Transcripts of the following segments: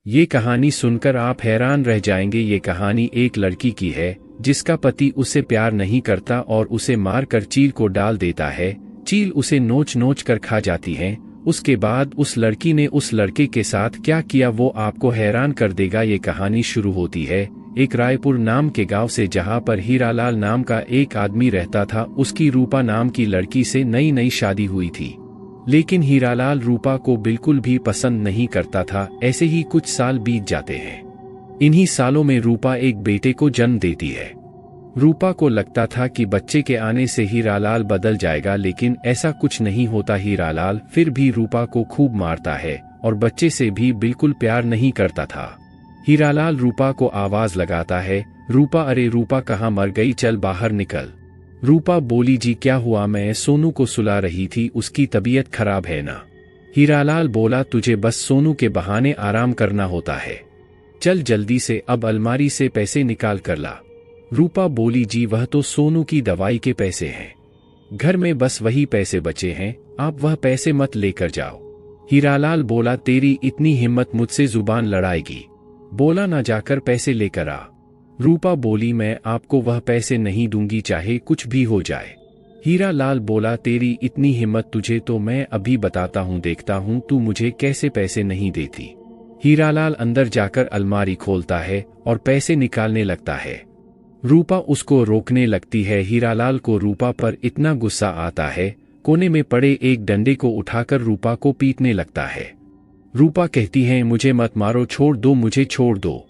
ये कहानी सुनकर आप हैरान रह जाएंगे। ये कहानी एक लड़की की है जिसका पति उसे प्यार नहीं करता और उसे मार कर चील को डाल देता है। चील उसे नोच नोच कर खा जाती है। उसके बाद उस लड़की ने उस लड़के के साथ क्या किया वो आपको हैरान कर देगा। ये कहानी शुरू होती है एक रायपुर नाम के गांव से, जहां पर हीरालाल नाम का एक आदमी रहता था। उसकी रूपा नाम की लड़की से नई नई शादी हुई थी, लेकिन हीरालाल रूपा को बिल्कुल भी पसंद नहीं करता था। ऐसे ही कुछ साल बीत जाते हैं। इन्हीं सालों में रूपा एक बेटे को जन्म देती है। रूपा को लगता था कि बच्चे के आने से हीरालाल बदल जाएगा, लेकिन ऐसा कुछ नहीं होता। हीरालाल फिर भी रूपा को खूब मारता है और बच्चे से भी बिल्कुल प्यार नहीं करता था। हीरालाल रूपा को आवाज लगाता है, रूपा, अरे रूपा कहाँ मर गई, चल बाहर निकल। रूपा बोली, जी क्या हुआ, मैं सोनू को सुला रही थी, उसकी तबीयत खराब है ना। हीरालाल बोला, तुझे बस सोनू के बहाने आराम करना होता है, चल जल्दी से अब अलमारी से पैसे निकाल कर ला। रूपा बोली, जी वह तो सोनू की दवाई के पैसे हैं, घर में बस वही पैसे बचे हैं, आप वह पैसे मत लेकर जाओ। हीरालाल बोला, तेरी इतनी हिम्मत मुझसे जुबान लड़ाएगी, बोला ना जाकर पैसे लेकर आ। रूपा बोली, मैं आपको वह पैसे नहीं दूंगी चाहे कुछ भी हो जाए। हीरालाल बोला, तेरी इतनी हिम्मत, तुझे तो मैं अभी बताता हूँ, देखता हूँ तू मुझे कैसे पैसे नहीं देती। हीरालाल अंदर जाकर अलमारी खोलता है और पैसे निकालने लगता है। रूपा उसको रोकने लगती है। हीरालाल को रूपा पर इतना गुस्सा आता है, कोने में पड़े एक डंडे को उठाकर रूपा को पीटने लगता है। रूपा कहती है, मुझे मत मारो, छोड़ दो, मुझे छोड़ दो।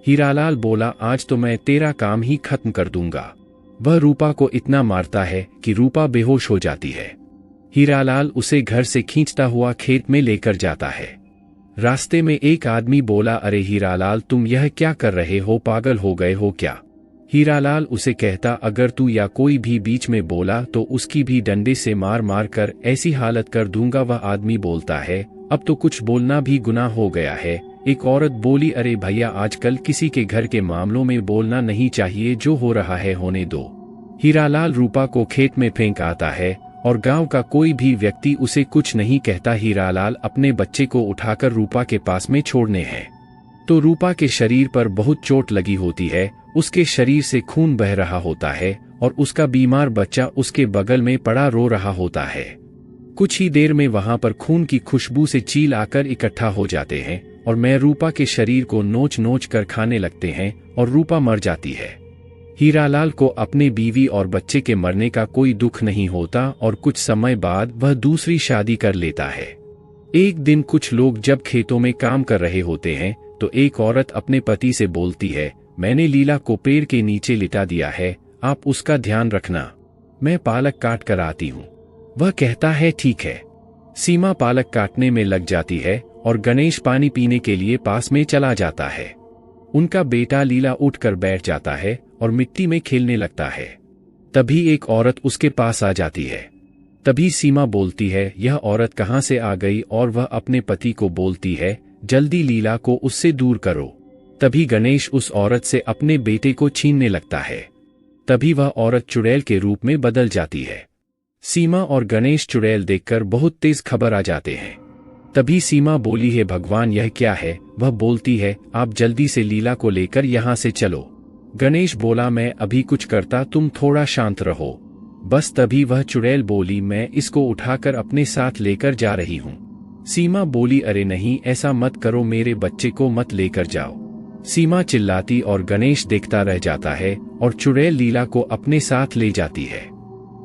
हीरालाल बोला, आज तो मैं तेरा काम ही खत्म कर दूंगा। वह रूपा को इतना मारता है कि रूपा बेहोश हो जाती है। हीरालाल उसे घर से खींचता हुआ खेत में लेकर जाता है। रास्ते में एक आदमी बोला, अरे हीरालाल, तुम यह क्या कर रहे हो, पागल हो गए हो क्या। हीरालाल उसे कहता, अगर तू या कोई भी बीच में बोला तो उसकी भी डंडे से मार मार कर ऐसी हालत कर दूंगा। वह आदमी बोलता है, अब तो कुछ बोलना भी गुनाह हो गया है। एक औरत बोली, अरे भैया, आजकल किसी के घर के मामलों में बोलना नहीं चाहिए, जो हो रहा है होने दो। हीरालाल रूपा को खेत में फेंक आता है और गांव का कोई भी व्यक्ति उसे कुछ नहीं कहता। हीरालाल अपने बच्चे को उठाकर रूपा के पास में छोड़ने हैं तो रूपा के शरीर पर बहुत चोट लगी होती है। उसके शरीर से खून बह रहा होता है और उसका बीमार बच्चा उसके बगल में पड़ा रो रहा होता है। कुछ ही देर में वहां पर खून की खुशबू से चील आकर इकट्ठा हो जाते हैं और मैं रूपा के शरीर को नोच नोच कर खाने लगते हैं और रूपा मर जाती है। हीरालाल को अपने बीवी और बच्चे के मरने का कोई दुख नहीं होता और कुछ समय बाद वह दूसरी शादी कर लेता है। एक दिन कुछ लोग जब खेतों में काम कर रहे होते हैं तो एक औरत अपने पति से बोलती है, मैंने लीला को पेड़ के नीचे लिटा दिया है, आप उसका ध्यान रखना, मैं पालक काट कर आती हूँ। वह कहता है, ठीक है। सीमा पालक काटने में लग जाती है और गणेश पानी पीने के लिए पास में चला जाता है। उनका बेटा लीला उठकर बैठ जाता है और मिट्टी में खेलने लगता है। तभी एक औरत उसके पास आ जाती है। तभी सीमा बोलती है, यह औरत कहाँ से आ गई, और वह अपने पति को बोलती है, जल्दी लीला को उससे दूर करो। तभी गणेश उस औरत से अपने बेटे को छीनने लगता है। तभी वह औरत चुड़ैल के रूप में बदल जाती है। सीमा और गणेश चुड़ैल देखकर बहुत तेज खबर आ जाते हैं। तभी सीमा बोली है, भगवान यह क्या है। वह बोलती है, आप जल्दी से लीला को लेकर यहाँ से चलो। गणेश बोला, मैं अभी कुछ करता, तुम थोड़ा शांत रहो। बस तभी वह चुड़ैल बोली, मैं इसको उठाकर अपने साथ लेकर जा रही हूँ। सीमा बोली, अरे नहीं, ऐसा मत करो, मेरे बच्चे को मत लेकर जाओ। सीमा चिल्लाती और गणेश देखता रह जाता है और चुड़ैल लीला को अपने साथ ले जाती है।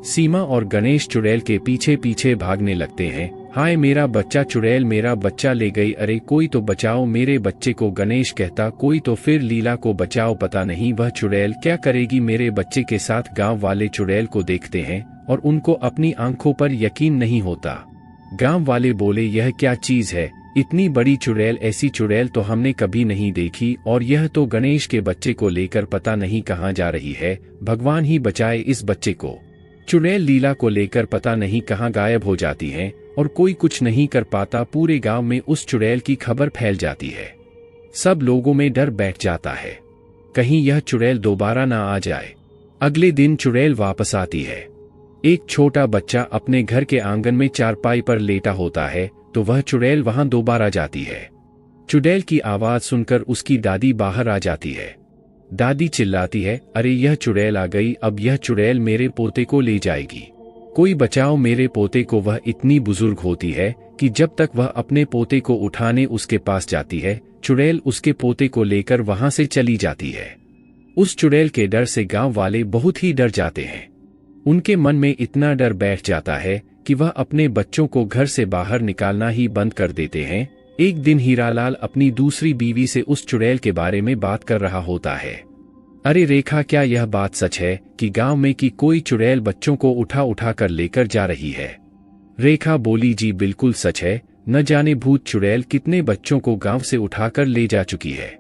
सीमा और गणेश चुड़ैल के पीछे पीछे भागने लगते हैं। हाय मेरा बच्चा, चुड़ैल मेरा बच्चा ले गई, अरे कोई तो बचाओ मेरे बच्चे को। गणेश कहता, कोई तो फिर लीला को बचाओ, पता नहीं वह चुड़ैल क्या करेगी मेरे बच्चे के साथ। गांव वाले चुड़ैल को देखते हैं और उनको अपनी आंखों पर यकीन नहीं होता। गांव वाले बोले, यह क्या चीज है, इतनी बड़ी चुड़ैल, ऐसी चुड़ैल तो हमने कभी नहीं देखी, और यह तो गणेश के बच्चे को लेकर पता नहीं कहाँ जा रही है। भगवान ही बचाए इस बच्चे को। चुड़ैल लीला को लेकर पता नहीं कहाँ गायब हो जाती हैं और कोई कुछ नहीं कर पाता। पूरे गांव में उस चुड़ैल की खबर फैल जाती है। सब लोगों में डर बैठ जाता है, कहीं यह चुड़ैल दोबारा ना आ जाए। अगले दिन चुड़ैल वापस आती है। एक छोटा बच्चा अपने घर के आंगन में चारपाई पर लेटा होता है तो वह चुड़ैल वहां दोबारा जाती है। चुड़ैल की आवाज सुनकर उसकी दादी बाहर आ जाती है। दादी चिल्लाती है, अरे यह चुड़ैल आ गई, अब यह चुड़ैल मेरे पोते को ले जाएगी। कोई बचाओ मेरे पोते को। वह इतनी बुजुर्ग होती है कि जब तक वह अपने पोते को उठाने उसके पास जाती है, चुड़ैल उसके पोते को लेकर वहां से चली जाती है। उस चुड़ैल के डर से गांव वाले बहुत ही डर जाते हैं। उनके मन में इतना डर बैठ जाता है कि वह अपने बच्चों को घर से बाहर निकालना ही बंद कर देते हैं। एक दिन हीरालाल अपनी दूसरी बीवी से उस चुड़ैल के बारे में बात कर रहा होता है। अरे रेखा, क्या यह बात सच है कि गांव में की कोई चुड़ैल बच्चों को उठा उठा कर लेकर जा रही है? रेखा बोली, जी बिल्कुल सच है। न जाने भूत चुड़ैल कितने बच्चों को गांव से उठाकर ले जा चुकी है।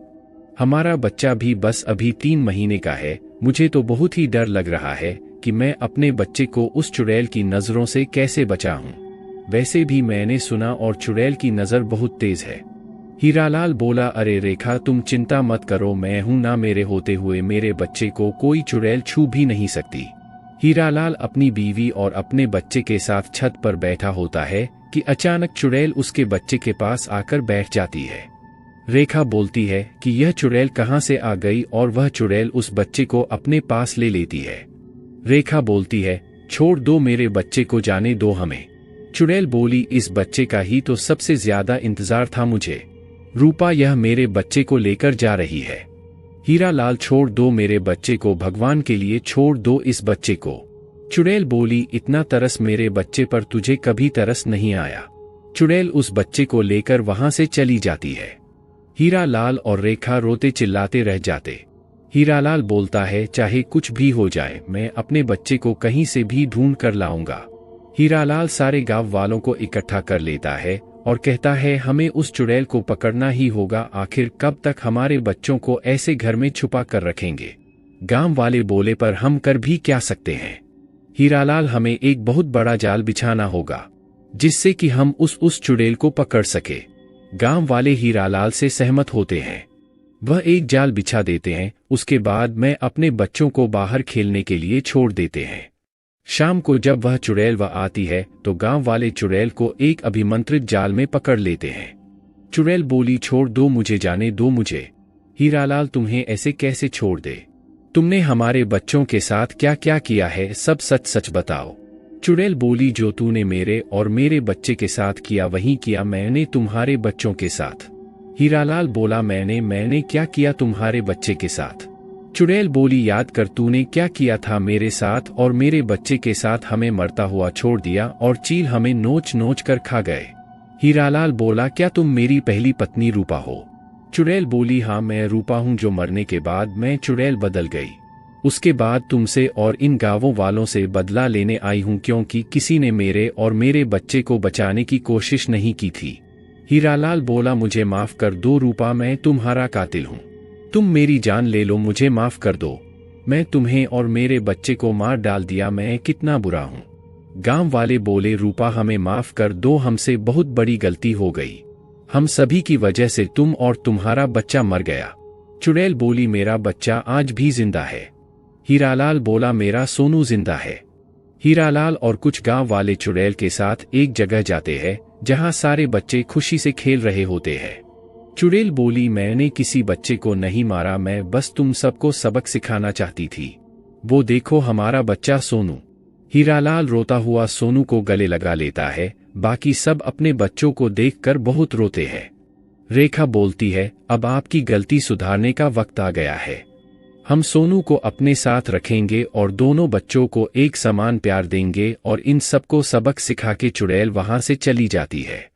हमारा बच्चा भी बस अभी 3 महीने का है। मुझे तो बहुत ही डर लग रहा है कि मैं अपने बच्चे को उस चुड़ैल की नजरों से कैसे बचाऊं। वैसे भी मैंने सुना और चुड़ैल की नजर बहुत तेज है। हीरालाल बोला, अरे रेखा तुम चिंता मत करो, मैं हूं ना, मेरे होते हुए मेरे बच्चे को कोई चुड़ैल छू भी नहीं सकती। हीरालाल अपनी बीवी और अपने बच्चे के साथ छत पर बैठा होता है कि अचानक चुड़ैल उसके बच्चे के पास आकर बैठ जाती है। रेखा बोलती है कि यह चुड़ैल कहां से आ गई और वह चुड़ैल उस बच्चे को अपने पास ले लेती है। रेखा बोलती है, छोड़ दो मेरे बच्चे को, जाने दो हमें। चुड़ैल बोली, इस बच्चे का ही तो सबसे ज्यादा इंतजार था मुझे। रूपा यह मेरे बच्चे को लेकर जा रही है। हीरालाल, छोड़ दो मेरे बच्चे को, भगवान के लिए छोड़ दो इस बच्चे को। चुड़ैल बोली, इतना तरस मेरे बच्चे पर तुझे कभी तरस नहीं आया। चुड़ैल उस बच्चे को लेकर वहां से चली जाती है। हीरालाल और रेखा रोते चिल्लाते रह जाते। हीरालाल बोलता है, चाहे कुछ भी हो जाए, मैं अपने बच्चे को कहीं से भी ढूंढ कर लाऊंगा। हीरालाल सारे गांव वालों को इकट्ठा कर लेता है और कहता है, हमें उस चुड़ैल को पकड़ना ही होगा। आखिर कब तक हमारे बच्चों को ऐसे घर में छुपा कर रखेंगे? गांव वाले बोले, पर हम कर भी क्या सकते हैं? हीरालाल, हमें एक बहुत बड़ा जाल बिछाना होगा जिससे कि हम उस चुड़ैल को पकड़ सके। गांव वाले हीरालाल से सहमत होते हैं। वह एक जाल बिछा देते हैं। उसके बाद मैं अपने बच्चों को बाहर खेलने के लिए छोड़ देते हैं। शाम को जब वह चुड़ैल आती है तो गांव वाले चुड़ैल को एक अभिमंत्रित जाल में पकड़ लेते हैं। चुड़ैल बोली, छोड़ दो मुझे, जाने दो मुझे। हीरालाल, तुम्हें ऐसे कैसे छोड़ दे? तुमने हमारे बच्चों के साथ क्या क्या किया है, सब सच सच बताओ। चुड़ैल बोली, जो तूने मेरे और मेरे बच्चे के साथ किया वही किया मैंने तुम्हारे बच्चों के साथ। हीरालाल बोला, मैंने क्या किया तुम्हारे बच्चे के साथ? चुड़ैल बोली, याद कर तूने क्या किया था मेरे साथ और मेरे बच्चे के साथ। हमें मरता हुआ छोड़ दिया और चील हमें नोच नोच कर खा गए। हीरालाल बोला, क्या तुम मेरी पहली पत्नी रूपा हो? चुड़ैल बोली, हाँ मैं रूपा हूँ, जो मरने के बाद मैं चुड़ैल बदल गई। उसके बाद तुमसे और इन गांवों वालों से बदला लेने आई हूँ, क्योंकि किसी ने मेरे और मेरे बच्चे को बचाने की कोशिश नहीं की थी। हीरालाल बोला, मुझे माफ कर दो रूपा, मैं तुम्हारा कातिल हूँ। तुम मेरी जान ले लो, मुझे माफ कर दो। मैं तुम्हें और मेरे बच्चे को मार डाल दिया, मैं कितना बुरा हूँ। गांव वाले बोले, रूपा हमें माफ कर दो, हमसे बहुत बड़ी गलती हो गई। हम सभी की वजह से तुम और तुम्हारा बच्चा मर गया। चुड़ैल बोली, मेरा बच्चा आज भी जिंदा है। हीरालाल बोला, मेरा सोनू जिंदा है। हीरालाल और कुछ गांव वाले चुड़ैल के साथ एक जगह जाते हैं जहां सारे बच्चे खुशी से खेल रहे होते हैं। चुड़ैल बोली, मैंने किसी बच्चे को नहीं मारा, मैं बस तुम सबको सबक सिखाना चाहती थी। वो देखो हमारा बच्चा सोनू। हीरालाल रोता हुआ सोनू को गले लगा लेता है। बाकी सब अपने बच्चों को देखकर बहुत रोते हैं। रेखा बोलती है, अब आपकी गलती सुधारने का वक्त आ गया है। हम सोनू को अपने साथ रखेंगे और दोनों बच्चों को एक समान प्यार देंगे। और इन सबको सबक सिखा के चुड़ैल वहां से चली जाती है।